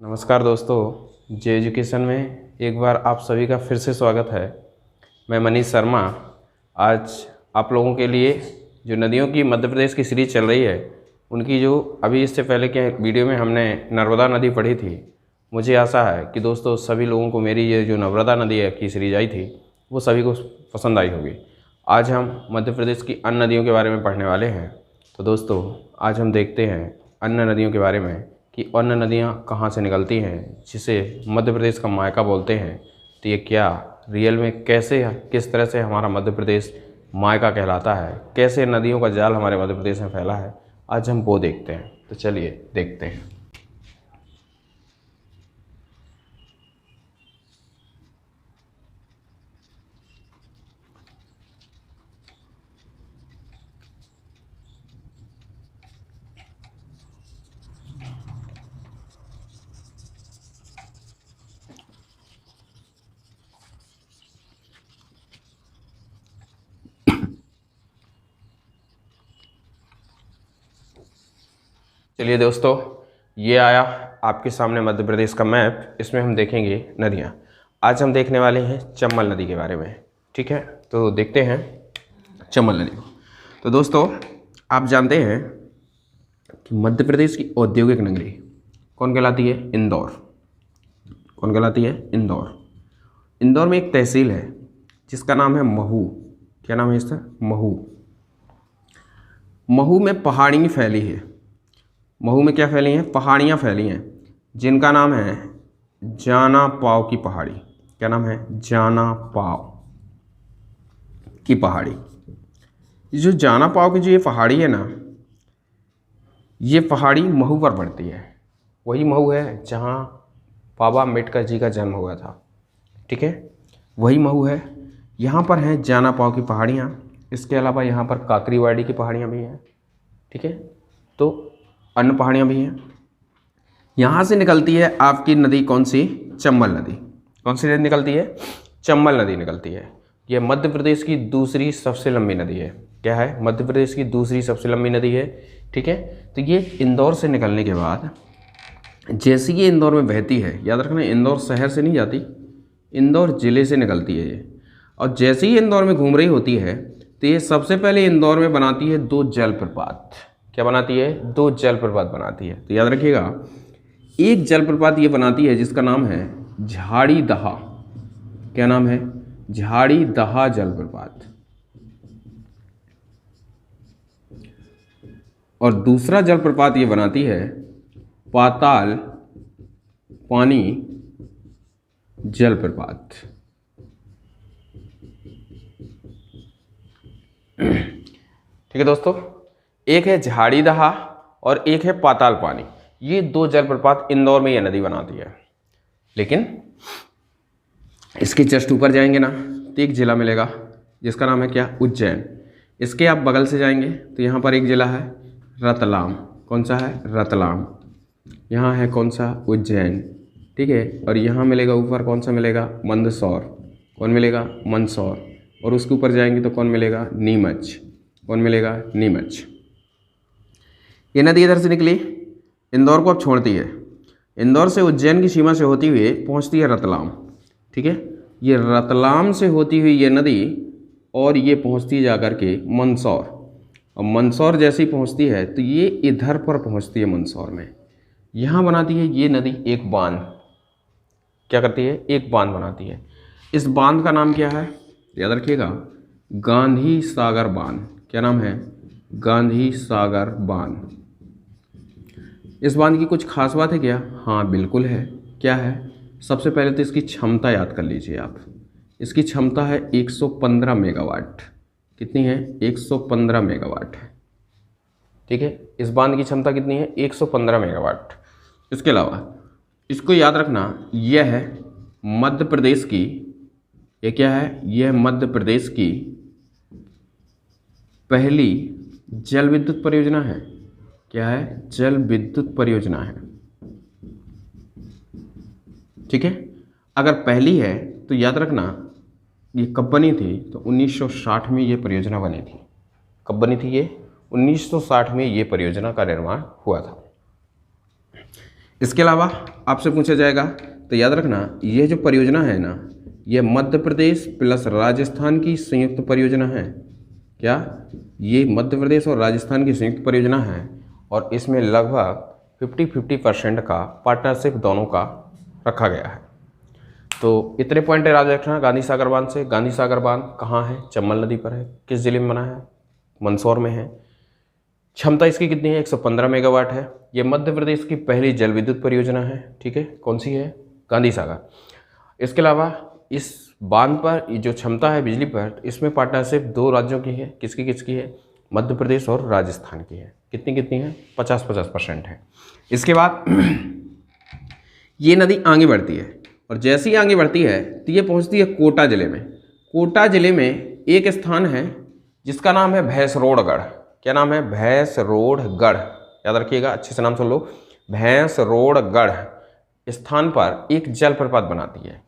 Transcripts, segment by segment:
नमस्कार दोस्तों, जे एजुकेशन में एक बार आप सभी का फिर से स्वागत है। मैं मनीष शर्मा आज आप लोगों के लिए जो नदियों की मध्य प्रदेश की सीरीज़ चल रही है उनकी जो अभी इससे पहले के वीडियो में हमने नर्मदा नदी पढ़ी थी। मुझे आशा है कि दोस्तों सभी लोगों को मेरी ये जो नर्मदा नदी की सीरीज आई थी वो सभी को पसंद आई होगी। आज हम मध्य प्रदेश की अन्य नदियों के बारे में पढ़ने वाले हैं। तो दोस्तों आज हम देखते हैं अन्य नदियों के बारे में कि अन्य नदियाँ कहाँ से निकलती हैं, जिसे मध्य प्रदेश का मायका बोलते हैं। तो ये क्या रियल में कैसे किस तरह से हमारा मध्य प्रदेश मायका कहलाता है, कैसे नदियों का जाल हमारे मध्य प्रदेश में फैला है, आज हम वो देखते हैं। तो चलिए देखते हैं। चलिए दोस्तों, ये आया आपके सामने मध्य प्रदेश का मैप। इसमें हम देखेंगे नदियाँ। आज हम देखने वाले हैं चंबल नदी के बारे में। ठीक है, तो देखते हैं चंबल नदी को। तो दोस्तों आप जानते हैं कि मध्य प्रदेश की औद्योगिक नगरी कौन कहलाती है? इंदौर। कौन कहलाती है? इंदौर। इंदौर में एक तहसील है जिसका नाम है महू। क्या नाम है इसका? महू। महू में पहाड़ी फैली है। महू में क्या फैली हैं? पहाड़ियाँ फैली हैं जिनका नाम है जाना पाव की पहाड़ी। क्या नाम है? जाना पाव की पहाड़ी। जो जाना पाव की जो ये पहाड़ी है ना, ये पहाड़ी महू पर पड़ती है। वही महू है जहाँ बाबा अम्बेडकर जी का जन्म हुआ था। ठीक है, वही महू है। यहाँ पर हैं जाना पाव की पहाड़ियाँ। इसके अलावा यहाँ पर काकरीवाड़ी की पहाड़ियाँ भी हैं। ठीक है, तो अन्य पहाड़ियाँ भी हैं। यहाँ से निकलती है आपकी नदी कौन सी? चंबल नदी। कौन सी नदी निकलती है? चंबल नदी निकलती है। यह मध्य प्रदेश की दूसरी सबसे लंबी नदी है। क्या है? मध्य प्रदेश की दूसरी सबसे लंबी नदी है। ठीक है, तो ये इंदौर से निकलने के बाद जैसे ये इंदौर में बहती है, याद रखना इंदौर शहर से नहीं जाती, इंदौर ज़िले से निकलती है ये। और जैसे ही इंदौर में घूम रही होती है तो ये सबसे पहले इंदौर में बनाती है दो जलप्रपात। क्या बनाती है? दो जलप्रपात बनाती है। तो याद रखिएगा, एक जलप्रपात ये बनाती है जिसका नाम है झाड़ी दहा। क्या नाम है? झाड़ी दहा जलप्रपात। और दूसरा जलप्रपात ये बनाती है पाताल पानी जलप्रपात। ठीक है दोस्तों, एक है झाड़ी दहा और एक है पाताल पानी। ये दो जलप्रपात इंदौर में ये नदी बनाती है। लेकिन इसके जस्ट ऊपर जाएंगे ना तो एक जिला मिलेगा जिसका नाम है क्या? उज्जैन। इसके आप बगल से जाएंगे तो यहाँ पर एक जिला है रतलाम। कौन सा है? रतलाम। यहाँ है कौन सा? उज्जैन। ठीक है, और यहाँ मिलेगा ऊपर कौन सा मिलेगा? मंदसौर। कौन मिलेगा? मंदसौर। और उसके ऊपर जाएंगे तो कौन मिलेगा? नीमच। कौन मिलेगा? नीमच। ये नदी इधर से निकली, इंदौर को अब छोड़ती है। इंदौर से उज्जैन की सीमा से होती हुई पहुंचती है रतलाम। ठीक है, ये रतलाम से होती हुई ये नदी और ये पहुंचती जाकर के मंदसौर। और मंदसौर जैसी पहुंचती है तो ये इधर पर पहुंचती है मंदसौर में। यहाँ बनाती है ये नदी एक बांध। क्या करती है? एक बांध बनाती है। इस बांध का नाम क्या है? याद रखिएगा, गांधी सागर बांध। क्या नाम है? गांधी सागर बांध। इस बांध की कुछ खास बात है क्या? हाँ बिल्कुल है। क्या है? सबसे पहले तो इसकी क्षमता याद कर लीजिए आप। इसकी क्षमता है 115 मेगावाट। कितनी है? 115 मेगावाट है। ठीक है, इस बांध की क्षमता कितनी है? 115 मेगावाट। इसके अलावा इसको याद रखना, यह है मध्य प्रदेश की, यह क्या है? यह मध्य प्रदेश की पहली जल विद्युत परियोजना है। क्या है? जल विद्युत परियोजना है। ठीक है, अगर पहली है तो याद रखना ये कब बनी थी? तो 1960 में ये परियोजना बनी थी। कब बनी थी ये? 1960 में ये परियोजना का निर्माण हुआ था। इसके अलावा आपसे पूछा जाएगा, तो याद रखना ये जो परियोजना है ना, ये मध्य प्रदेश प्लस राजस्थान की संयुक्त परियोजना है। क्या? ये मध्य प्रदेश और राजस्थान की संयुक्त परियोजना है और इसमें लगभग 50-50% का पार्टनरशिप दोनों का रखा गया है। तो इतने पॉइंट याद रखना गांधी सागर बांध से। गांधी सागर बांध कहाँ है? चंबल नदी पर है। किस जिले में बना है? मंदसौर में है। क्षमता इसकी कितनी है? 115 मेगावाट है। ये मध्य प्रदेश की पहली जल विद्युत परियोजना है। ठीक है, कौन सी है? गांधी सागर। इसके अलावा इस बांध पर ये जो क्षमता है बिजली पर, इसमें पार्टनरशिप 2 राज्यों की है। किसकी किसकी है? मध्य प्रदेश और राजस्थान की है। कितनी कितनी है? 50-50% है। इसके बाद ये नदी आगे बढ़ती है और जैसे ही आगे बढ़ती है तो ये पहुंचती है कोटा जिले में। कोटा जिले में एक स्थान है जिसका नाम है भैंसरोडगढ़। क्या नाम है? भैंसरोडगढ़। याद रखिएगा, अच्छे से नाम सुन लो। भैंसरोडगढ़ स्थान पर एक जलप्रपात बनाती है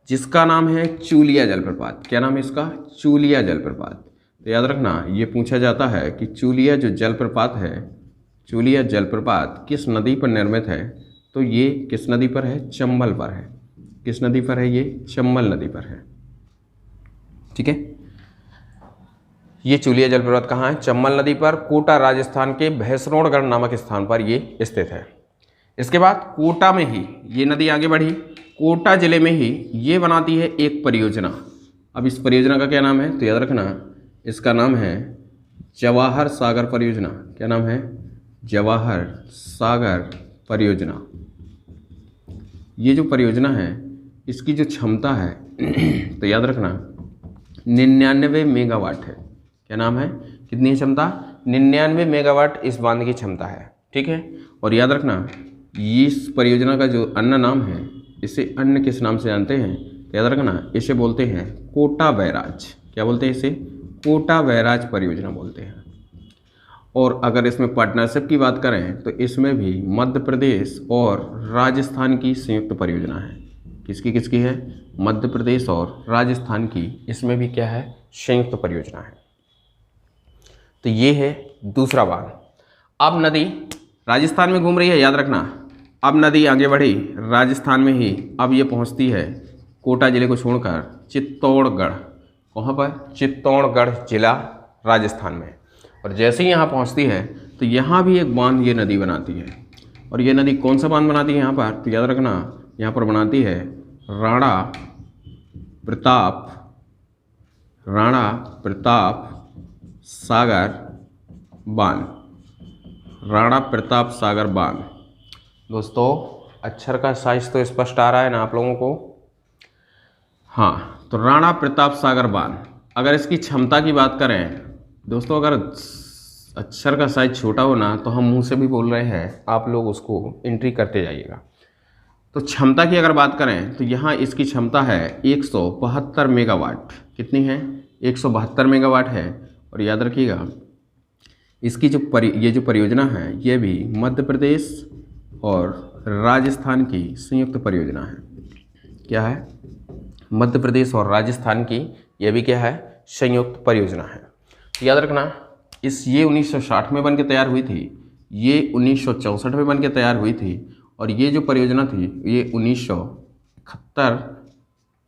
जिसका नाम है चूलिया जलप्रपात। क्या नाम है इसका? चूलिया जलप्रपात। तो याद रखना ये पूछा जाता है कि चूलिया जो जलप्रपात है, चूलिया जलप्रपात किस नदी पर निर्मित है? तो ये किस नदी पर है? चंबल पर है। किस नदी पर है? ये चंबल नदी पर है। ठीक है, ये चूलिया जलप्रपात कहाँ है? चंबल नदी पर, कोटा राजस्थान के भैंसरोडगढ़ नामक स्थान पर ये स्थित है। इसके बाद कोटा में ही ये नदी आगे बढ़ी, कोटा जिले में ही ये बनाती है एक परियोजना। अब इस परियोजना का क्या नाम है? तो याद रखना इसका नाम है जवाहर सागर परियोजना। क्या नाम है? जवाहर सागर परियोजना। ये जो परियोजना है इसकी जो क्षमता है तो याद रखना 99 मेगावाट है। क्या नाम है? कितनी है क्षमता? 99 मेगावाट इस बांध की क्षमता है। ठीक है, और याद रखना इस परियोजना का जो अन्य नाम है, इसे अन्य किस नाम से जानते हैं? तो याद रखना इसे बोलते हैं कोटा बैराज। क्या बोलते हैं इसे? कोटा बैराज परियोजना बोलते हैं। और अगर इसमें पार्टनरशिप की बात करें तो इसमें भी मध्य प्रदेश और राजस्थान की संयुक्त परियोजना है। किसकी किसकी है? मध्य प्रदेश और राजस्थान की इसमें भी क्या है? संयुक्त परियोजना है। तो ये है दूसरा बांध। अब नदी राजस्थान में घूम रही है, याद रखना। अब नदी आगे बढ़ी राजस्थान में ही, अब ये पहुंचती है कोटा जिले को छोड़कर चित्तौड़गढ़। वहाँ पर चित्तौड़गढ़ जिला राजस्थान में। और जैसे ही यहाँ पहुँचती है तो यहाँ भी एक बांध ये नदी बनाती है। और ये नदी कौन सा बांध बनाती है यहाँ पर? तो याद रखना यहाँ पर बनाती है राणा प्रताप सागर बांध। राणा प्रताप सागर बांध। दोस्तों अक्षर का साइज तो स्पष्ट आ रहा है ना आप लोगों को? हाँ, तो राणा प्रताप सागर बांध। अगर इसकी क्षमता की बात करें दोस्तों, अगर अक्षर का साइज छोटा हो ना तो हम मुंह से भी बोल रहे हैं, आप लोग उसको एंट्री करते जाइएगा। तो क्षमता की अगर बात करें तो यहाँ इसकी क्षमता है 172 मेगावाट। कितनी है? 172 मेगावाट है। और याद रखिएगा इसकी जो ये जो परियोजना है ये भी मध्य प्रदेश और राजस्थान की संयुक्त परियोजना है। क्या है? मध्य प्रदेश और राजस्थान की ये भी क्या है? संयुक्त परियोजना है। तो याद रखना ये 1960 में बन के तैयार हुई थी, ये 1964 में बन के तैयार हुई थी, और ये जो परियोजना थी ये 1971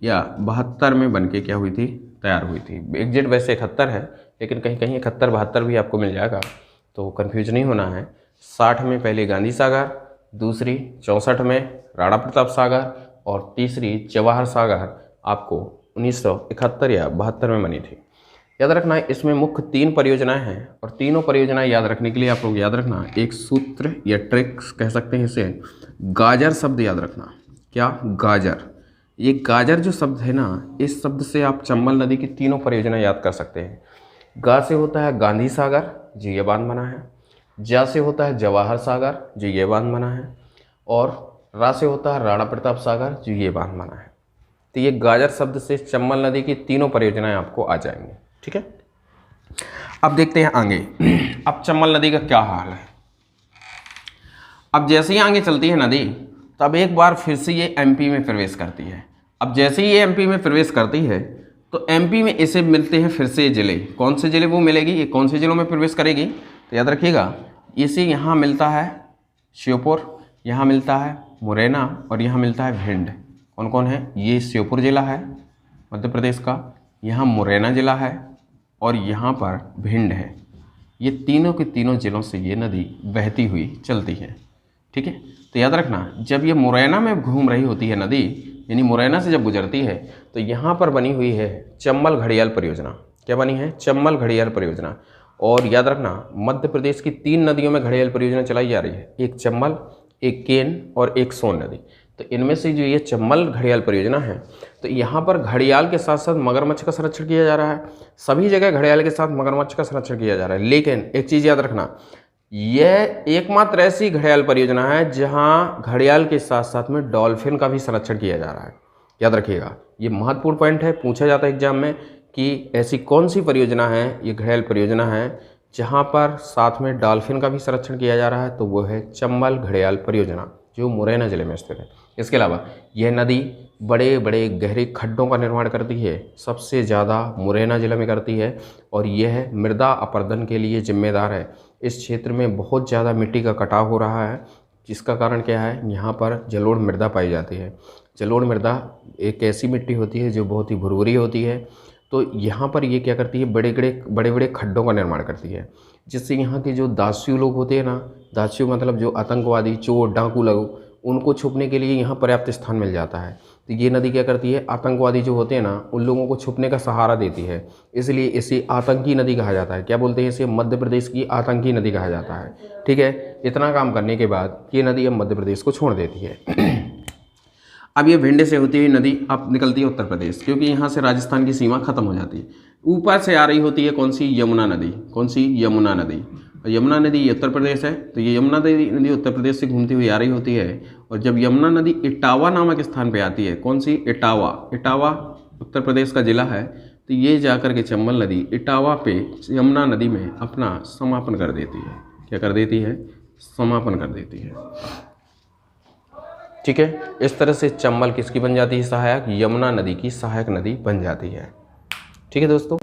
या 72 में बन के क्या हुई थी? तैयार हुई थी। एग्जैक्ट वैसे 71 है, लेकिन कहीं कहीं 71-72 भी आपको मिल जाएगा, तो कन्फ्यूज नहीं होना है। 60 में पहले गांधी सागर, दूसरी 64 में राणा प्रताप सागर और तीसरी जवाहर सागर आपको 1971 या 72 में बनी थी। याद रखना इसमें मुख्य 3 परियोजनाएं हैं, और तीनों परियोजनाएं याद रखने के लिए आप लोग याद रखना एक सूत्र या ट्रिक्स कह सकते हैं इसे, गाजर शब्द याद रखना। क्या? गाजर। ये गाजर जो शब्द है ना, इस शब्द से आप चंबल नदी की तीनों परियोजनाएं याद कर सकते हैं। गा से होता है गांधी सागर, जो ये बांध बना है। जा से होता है जवाहर सागर, जो ये बांध बना है। और रा से होता है राणा प्रताप सागर, जो ये बांध बना है। तो ये गाजर शब्द से चंबल नदी की तीनों परियोजनाएं आपको आ जाएंगी। ठीक है, अब देखते हैं आगे। अब चंबल नदी का क्या हाल है? अब जैसे ही आगे चलती है नदी, तब एक बार फिर से ये एमपी में प्रवेश करती है। अब जैसे ही ये एमपी में प्रवेश करती है तो एमपी में इसे मिलते हैं फिर से जिले। कौन से जिले वो मिलेगी? ये कौन से जिलों में प्रवेश करेगी? तो याद रखिएगा इसे यहाँ मिलता है श्योपुर, यहाँ मिलता है मुरैना और यहाँ मिलता है भिंड। कौन कौन है? ये श्योपुर जिला है मध्य प्रदेश का, यहाँ मुरैना जिला है और यहाँ पर भिंड है। ये तीनों के तीनों जिलों से ये नदी बहती हुई चलती है। ठीक है, तो याद रखना, जब ये मुरैना में घूम रही होती है नदी, यानी मुरैना से जब गुजरती है, तो यहाँ पर बनी हुई है चंबल घड़ियाल परियोजना। क्या बनी है? चंबल घड़ियाल परियोजना। और याद रखना, मध्य प्रदेश की 3 नदियों में घड़ियाल परियोजना चलाई जा रही है, एक चंबल, एक केन और एक सोन नदी। तो इनमें से जो ये चंबल घड़ियाल परियोजना है, तो यहाँ पर घड़ियाल के साथ साथ मगरमच्छ का संरक्षण किया जा रहा है। सभी जगह घड़ियाल के साथ मगरमच्छ का संरक्षण किया जा रहा है, लेकिन एक चीज़ याद रखना, यह एकमात्र ऐसी घड़ियाल परियोजना है जहाँ घड़ियाल के साथ साथ में डॉल्फिन का भी संरक्षण किया जा रहा है। याद रखिएगा, ये महत्वपूर्ण पॉइंट है, पूछा जाता है एग्जाम में कि ऐसी कौन सी परियोजना है, ये घड़ियाल परियोजना है जहाँ पर साथ में डॉल्फिन का भी संरक्षण किया जा रहा है, तो वो है चंबल घड़ियाल परियोजना, जो मुरैना जिले में स्थित है। इसके अलावा यह नदी बड़े बड़े गहरे खड्डों का निर्माण करती है, सबसे ज़्यादा मुरैना जिले में करती है, और यह मृदा अपरदन के लिए जिम्मेदार है। इस क्षेत्र में बहुत ज़्यादा मिट्टी का कटाव हो रहा है, जिसका कारण क्या है? यहाँ पर जलोढ़ मृदा पाई जाती है। जलोढ़ मृदा एक ऐसी मिट्टी होती है जो बहुत ही भुरभुरी होती है, तो यहाँ पर ये क्या करती है? बड़े बड़े खड्डों का निर्माण करती है, जिससे यहाँ के जो दास्यु लोग होते हैं ना, दास्यु मतलब जो आतंकवादी, चोर, डाकू लोग, उनको छुपने के लिए यहाँ पर्याप्त स्थान मिल जाता है। तो ये नदी क्या करती है? आतंकवादी जो होते हैं ना, उन लोगों को छुपने का सहारा देती है, इसलिए इसे आतंकी नदी कहा जाता है। क्या बोलते हैं इसे? मध्य प्रदेश की आतंकी नदी कहा जाता है। ठीक है, इतना काम करने के बाद ये नदी अब मध्य प्रदेश को छोड़ देती है। अब ये भिंड से होती हुई नदी अब निकलती है उत्तर प्रदेश, क्योंकि यहाँ से राजस्थान की सीमा खत्म हो जाती है। ऊपर से आ रही होती है कौन सी? यमुना नदी। कौन सी? यमुना नदी। और यमुना नदी ये उत्तर प्रदेश है, तो ये यमुना नदी उत्तर प्रदेश से घूमती हुई आ रही होती है। और जब यमुना नदी इटावा नामक स्थान पे आती है, कौन सी? इटावा। इटावा उत्तर प्रदेश का जिला है, तो ये जाकर के चंबल नदी इटावा पे यमुना नदी में अपना समापन कर देती है। क्या कर देती है? समापन कर देती है। ठीक है, इस तरह से चंबल किसकी बन जाती है? सहायक। यमुना नदी की सहायक नदी बन जाती है। ठीक है दोस्तों,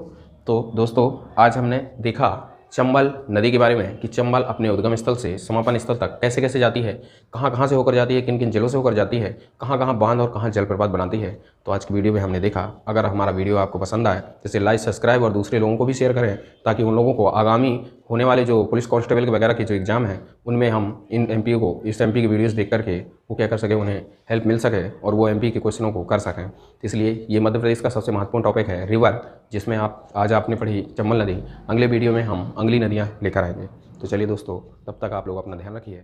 तो दोस्तों आज हमने देखा चंबल नदी के बारे में कि चंबल अपने उद्गम स्थल से समापन स्थल तक कैसे कैसे जाती है, कहाँ कहाँ से होकर जाती है, किन किन जिलों से होकर जाती है, कहाँ कहाँ बांध और कहाँ जलप्रपात बनाती है। तो आज की वीडियो में हमने देखा। अगर हमारा वीडियो आपको पसंद आए तो इसे लाइक, सब्सक्राइब और दूसरे लोगों को भी शेयर करें, ताकि उन लोगों को आगामी होने वाले जो पुलिस कांस्टेबल के वगैरह के जो एग्जाम है, उनमें हम इन एमपी को, इस एमपी की वीडियोज़ देख करके वो क्या कर सके, उन्हें हेल्प मिल सके और वो एमपी के क्वेश्चनों को कर सकें। तो इसलिए ये मध्य प्रदेश का सबसे महत्वपूर्ण टॉपिक है रिवर, जिसमें आज आपने पढ़ी चंबल नदी। अगले वीडियो में हम अगली नदियाँ लेकर आएंगे। तो चलिए दोस्तों, तब तक आप लोग अपना ध्यान रखिए।